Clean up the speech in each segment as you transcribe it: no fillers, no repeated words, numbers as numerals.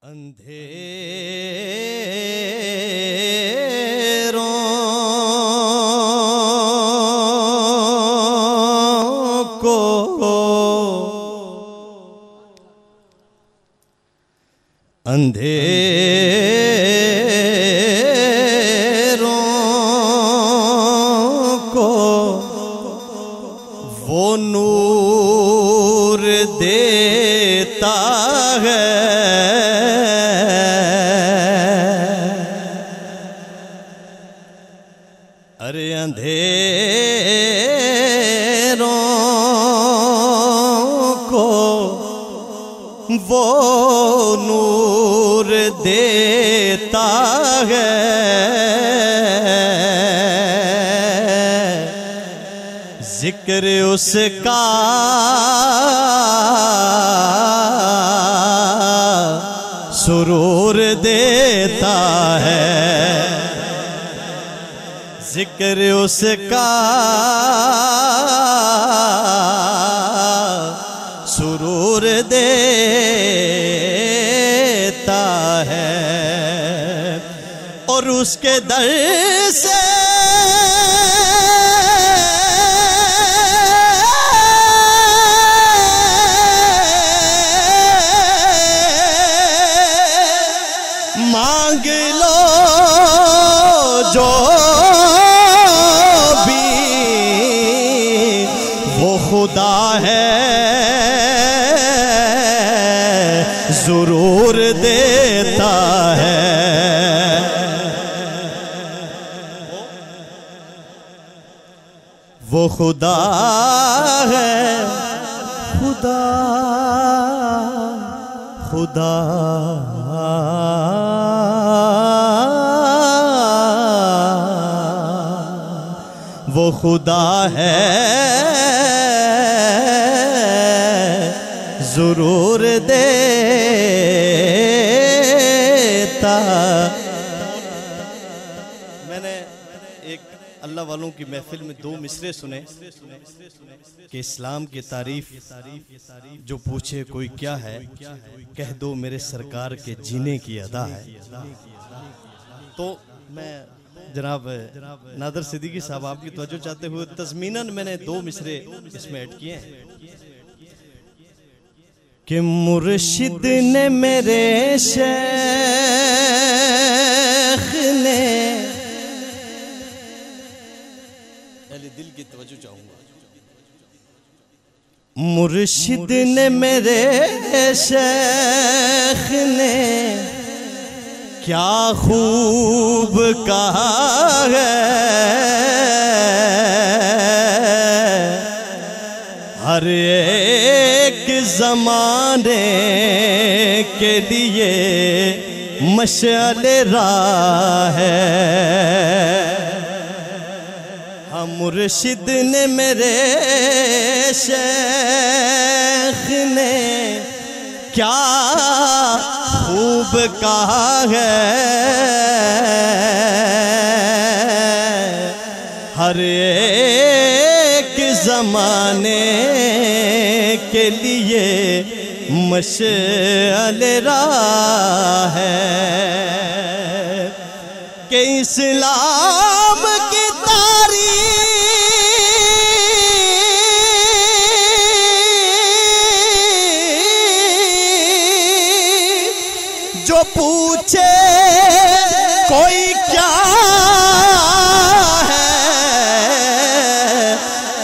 अंधेरों को वो नूर देता है, अरे अंधेरों को वो नूर देता है, जिक्र उसका सुरूर देता है, जिक्र उसका सुरूर देता है, और उसके दर से मांग लो जो भी, वो खुदा है जरूर देता है। वो खुदा है, खुदा खुदा वो खुदा है जरूर देता। मैंने एक अल्लाह वालों की महफिल में दो मिसरे सुने कि इस्लाम की तारीफ जो पूछे कोई क्या है, कह दो मेरे सरकार के जीने की अदा है। तो मैं जनाब नादर सिद्दीकी साहब आपकी तवज्जो चाहते हुए तज़मीनन मैंने दो मिसरे इसमें ऐड किए हैं कि मुर्शिद ने मेरे शेख ने, पहले दिल की तवज्जो चाहूंगा, मुर्शिद ने मेरे शेख ने क्या खूब कहा है, हर एक ज़माने के लिए मशाले राह है। हम मुर्शिद ने मेरे शेख ने क्या खूब कहा है, हर एक ज़माने के लिए मशाले राह है कि इस्लाम की जो पूछे कोई क्या है,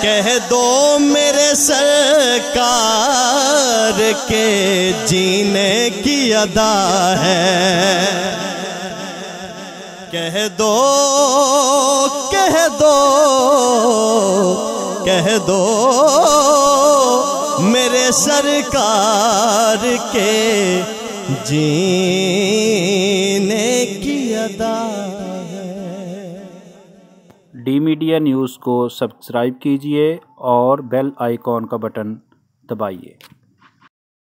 कह दो मेरे सरकार के जीने की अदा है, कह दो कह दो कह दो मेरे सरकार के जीने की अदा है। डी मीडिया न्यूज़ को सब्सक्राइब कीजिए और बेल आइकॉन का बटन दबाइए।